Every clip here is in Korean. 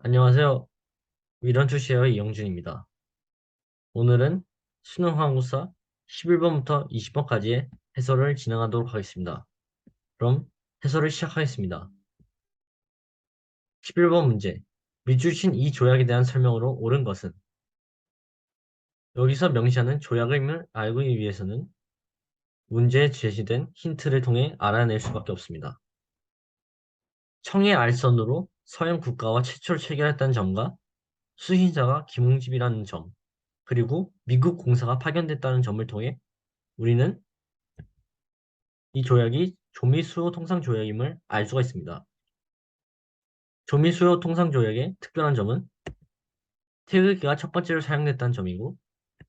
안녕하세요. 위런투쉐어의 이영준입니다. 오늘은 수능 항공사 11번부터 20번까지의 해설을 진행하도록 하겠습니다. 그럼 해설을 시작하겠습니다. 11번 문제. 밑줄 친 이 조약에 대한 설명으로 옳은 것은? 여기서 명시하는 조약을 알기 위해서는 문제에 제시된 힌트를 통해 알아낼 수밖에 없습니다. 청해 알선으로 서양 국가와 최초로 체결했다는 점과 수신자가 김웅집이라는 점, 그리고 미국 공사가 파견됐다는 점을 통해 우리는 이 조약이 조미수호 통상조약임을 알 수가 있습니다. 조미수호 통상조약의 특별한 점은 태극기가 첫 번째로 사용됐다는 점이고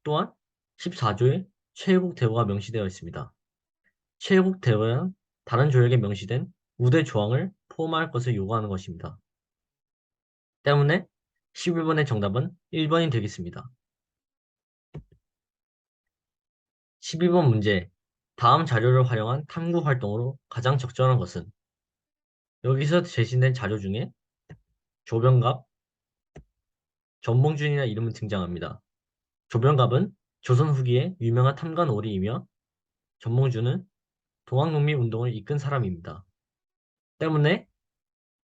또한 14조에 최애국 대우가 명시되어 있습니다. 최애국 대우는 다른 조약에 명시된 우대 조항을 포함할 것을 요구하는 것입니다. 때문에 11번의 정답은 1번이 되겠습니다. 12번 문제. 다음 자료를 활용한 탐구 활동으로 가장 적절한 것은? 여기서 제시된 자료 중에 조병갑, 전봉준이나 이름은 등장합니다. 조병갑은 조선 후기의 유명한 탐관 오리이며 전봉준은 동학농민운동을 이끈 사람입니다. 때문에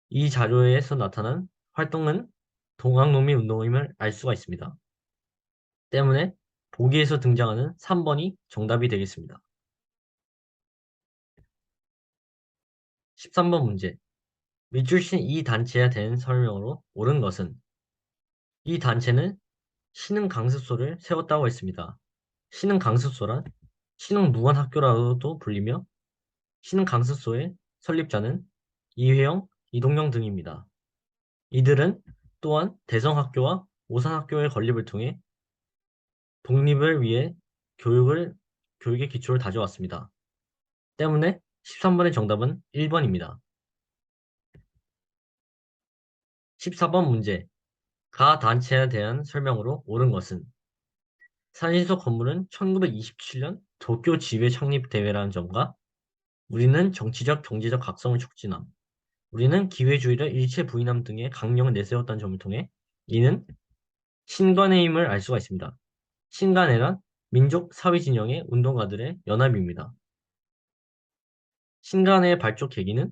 이 자료에서 나타난 활동은 동학농민운동임을 알 수가 있습니다. 때문에 보기에서 등장하는 3번이 정답이 되겠습니다. 13번 문제. 밑줄 친 이 단체에 대한 설명으로 옳은 것은? 이 단체는 신흥 강습소를 세웠다고 했습니다. 신흥 강습소란 신흥 무관학교라고도 불리며 신흥 강습소의 설립자는 이회영, 이동영 등입니다. 이들은 또한 대성학교와 오산학교의 건립을 통해 독립을 위해 교육의 기초를 다져왔습니다. 때문에 13번의 정답은 1번입니다. 14번 문제. 가 단체에 대한 설명으로 옳은 것은? 산신소 건물은 1927년 도쿄 지회 창립 대회라는 점과 우리는 정치적, 경제적 각성을 촉진함, 우리는 기회주의를 일체 부인함 등의 강령을 내세웠다는 점을 통해 이는 신관의 힘을 알 수가 있습니다. 신관회란 민족 사회진영의 운동가들의 연합입니다. 신관회의 발족 계기는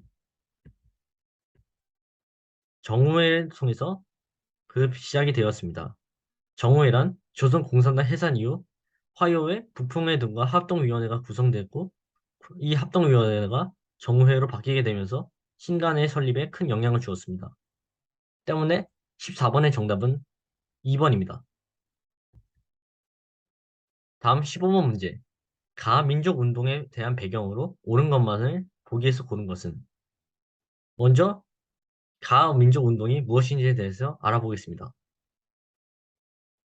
정우회를 통해서 그 시작이 되었습니다. 정우회란 조선 공산당 해산 이후 화요회, 북풍회 등과 합동위원회가 구성됐고 이 합동위원회가 정우회로 바뀌게 되면서 신관회의 설립에 큰 영향을 주었습니다. 때문에 14번의 정답은 2번입니다. 다음 15번 문제. 가민족 운동에 대한 배경으로 옳은 것만을 보기에서 고른 것은? 먼저 가민족 운동이 무엇인지에 대해서 알아보겠습니다.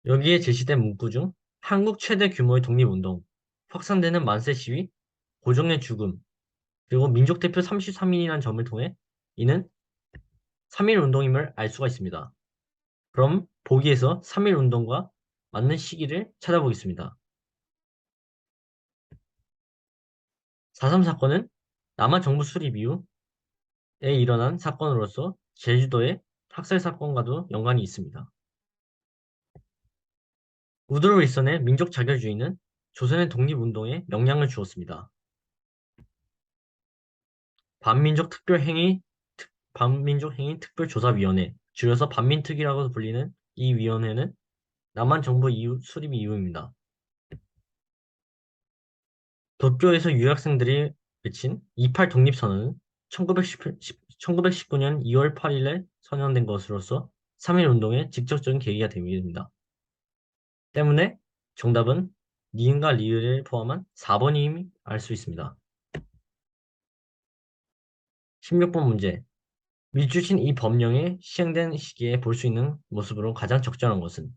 여기에 제시된 문구 중 한국 최대 규모의 독립운동, 확산되는 만세 시위, 고종의 죽음, 그리고 민족대표 33인이라는 점을 통해 이는 3.1운동임을 알 수가 있습니다. 그럼 보기에서 3.1운동과 맞는 시기를 찾아보겠습니다. 4.3 사건은 남한 정부 수립 이후에 일어난 사건으로서 제주도의 학살 사건과도 연관이 있습니다. 우드로 윌슨의 민족 자결주의는 조선의 독립운동에 영향을 주었습니다. 반민족 행위 특별조사위원회, 줄여서 반민특위라고 불리는 이 위원회는 남한 정부 수립 이후입니다. 도쿄에서 유학생들이 외친 28 독립선언은 1919년 2월 8일에 선언된 것으로서 3.1운동의 직접적인 계기가 됩니다. 때문에 정답은 니은과 리을을 포함한 4번임이 알 수 있습니다. 16번 문제. 밑주신 이 법령의 시행된 시기에 볼 수 있는 모습으로 가장 적절한 것은?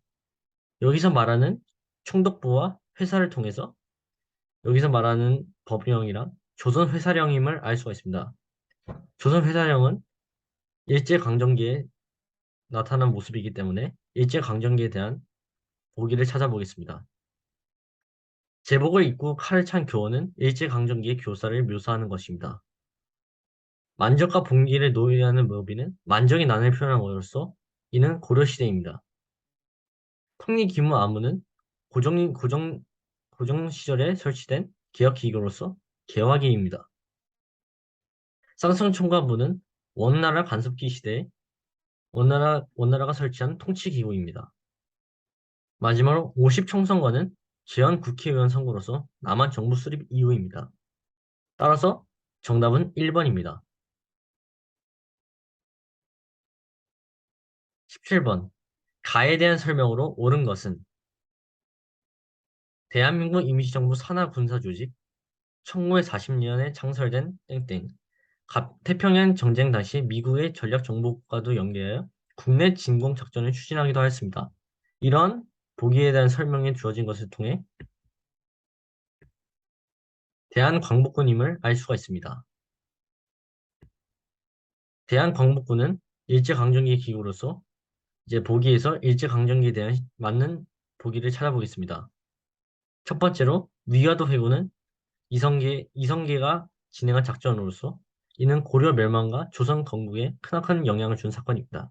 여기서 말하는 총독부와 회사를 통해서 여기서 말하는 법령이란 조선회사령임을 알 수가 있습니다. 조선회사령은 일제강점기에 나타난 모습이기 때문에 일제강점기에 대한 보기를 찾아보겠습니다. 제복을 입고 칼을 찬 교원은 일제강점기의 교사를 묘사하는 것입니다. 만적과 봉기를 노예하는 묘비는 만적의 난을 표현함으로써 이는 고려시대입니다. 톱니기무 암호는 고정 시절에 설치된 기억기기로서 개화기입니다. 쌍성총과문은 원나라 간섭기 시대에 원나라가 설치한 통치기구입니다. 마지막으로 50총선거는 제한 국회의원 선거로서 남한 정부 수립 이후입니다. 따라서 정답은 1번입니다. 17번. 가에 대한 설명으로 옳은 것은 대한민국 임시정부 산하군사조직 1940년에 창설된 땡땡 태평양 전쟁 당시 미국의 전략정보국과도 연계하여 국내 진공 작전을 추진하기도 하였습니다. 이런 보기에 대한 설명이 주어진 것을 통해 대한광복군임을 알 수가 있습니다. 대한광복군은 일제강점기 기구로서 이제 보기에서 일제강점기에 대한 맞는 보기를 찾아보겠습니다. 첫 번째로 위화도 회군은 이성계가 진행한 작전으로서 이는 고려 멸망과 조선 건국에 크나큰 영향을 준 사건입니다.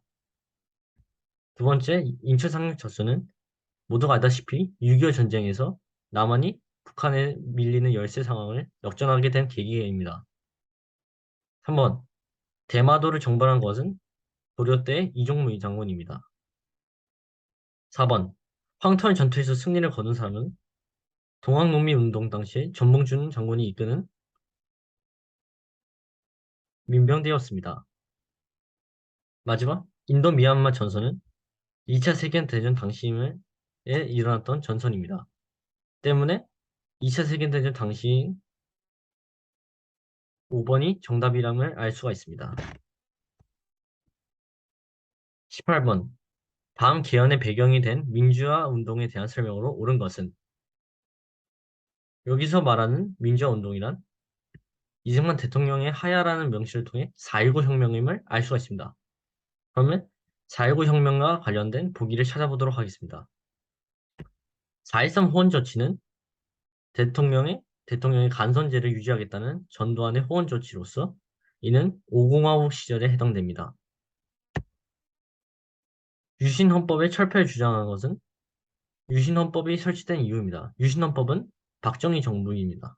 두 번째, 인천 상륙 작전은 모두가 알다시피 6.25 전쟁에서 남한이 북한에 밀리는 열세 상황을 역전하게 된 계기입니다. 3번, 대마도를 정벌한 것은 고려 때 이종무 장군입니다. 4번, 황토한 전투에서 승리를 거둔 사람은 동학농민운동 당시 전봉준 장군이 이끄는 민병대였습니다. 마지막, 인도 미얀마 전선은 2차 세계대전 당시에 일어났던 전선입니다. 때문에 2차 세계대전 당시 5번이 정답이람을 알 수가 있습니다. 18번. 다음 개헌의 배경이 된 민주화 운동에 대한 설명으로 옳은 것은 여기서 말하는 민주화 운동이란 이승만 대통령의 하야라는 명시를 통해 4.19 혁명임을 알 수가 있습니다. 그러면 4.19 혁명과 관련된 보기를 찾아보도록 하겠습니다. 4.13 호원 조치는 대통령의 간선제를 유지하겠다는 전두환의 호원 조치로서 이는 5공화국 시절에 해당됩니다. 유신헌법의 철폐를 주장한 것은 유신헌법이 설치된 이유입니다. 유신헌법은 박정희 정부입니다.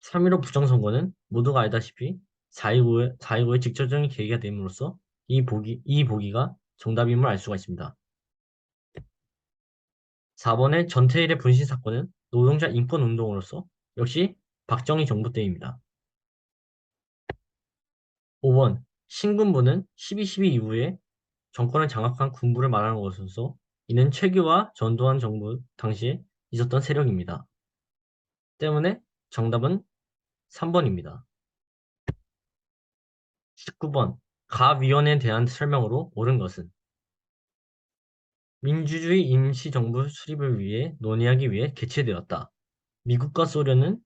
3.15 부정선거는 모두가 알다시피 4.19의 직접적인 계기가 됨으로써 이 보기가 정답임을 알 수가 있습니다. 4번의 전태일의 분신 사건은 노동자 인권 운동으로서 역시 박정희 정부 때입니다. 5번 신군부는 12.12 이후에 정권을 장악한 군부를 말하는 것으로서 이는 최규와 전두환 정부 당시에 있었던 세력입니다. 때문에 정답은 3번입니다. 19번 가위원회에 대한 설명으로 옳은 것은 민주주의 임시정부 수립을 위해 논의하기 위해 개최되었다. 미국과 소련은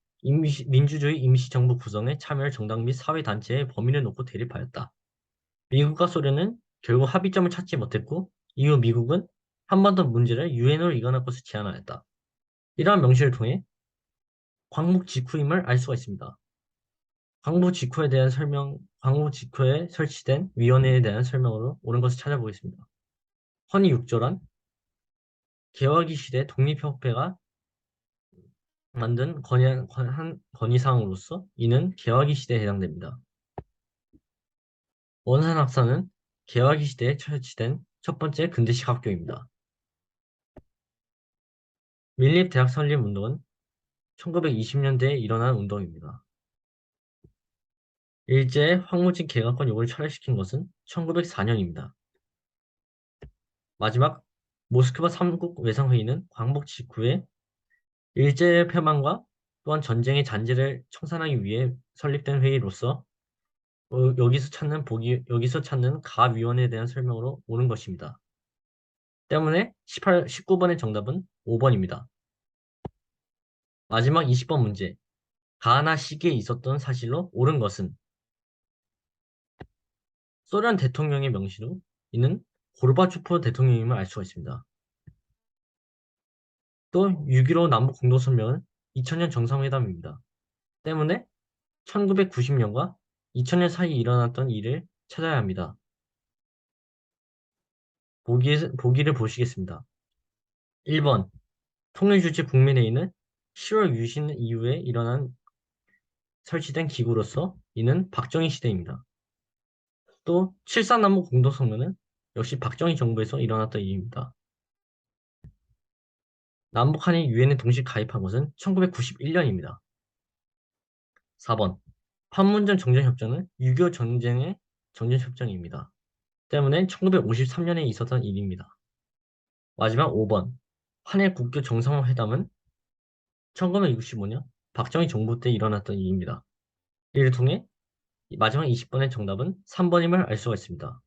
민주주의 임시정부 구성에 참여할 정당 및 사회단체의 범위를 놓고 대립하였다. 미국과 소련은 결국 합의점을 찾지 못했고 이후 미국은 한 번 더 문제를 유엔으로 이관할 것을 제안하였다. 이러한 명시를 통해 광복 직후임을 알 수가 있습니다. 광복 직후에 설치된 위원회에 대한 설명으로 옳은 것을 찾아보겠습니다. 헌의 6조란 개화기 시대 독립협회가 만든 건의사항으로서 이는 개화기 시대에 해당됩니다. 원산학사는 개화기 시대에 설치된 첫 번째 근대식 학교입니다. 민립대학 설립운동은 1920년대에 일어난 운동입니다. 일제의 황무진 개각권 요구를 철회시킨 것은 1904년입니다. 마지막 모스크바 3국 외상회의는 광복 직후에 일제의 패망과 또한 전쟁의 잔재를 청산하기 위해 설립된 회의로서 여기서 찾는 가위원에 대한 설명으로 옳은 것입니다. 때문에 19번의 정답은 5번입니다. 마지막 20번 문제. 가나 시기에 있었던 사실로 옳은 것은 소련 대통령의 명시로 이는 고르바초프 대통령임을 알 수가 있습니다. 또 6.15 남북 공동성명은 2000년 정상회담입니다. 때문에 1990년과 2000년 사이에 일어났던 일을 찾아야 합니다. 보기를 보시겠습니다. 1번, 통일주체 국민회의는 10월 유신 이후에 설치된 기구로서 이는 박정희 시대입니다. 또, 7.4 남북 공동성명은 역시 박정희 정부에서 일어났던 일입니다. 남북한이 유엔에 동시 가입한 것은 1991년입니다. 4번, 판문점 정전협정은 6.25 전쟁의 정전협정입니다. 때문에 1953년에 있었던 일입니다. 마지막 5번, 한일 국교 정상회담은 1965년 박정희 정부 때 일어났던 일입니다. 이를 통해 마지막 20번의 정답은 3번임을 알 수가 있습니다.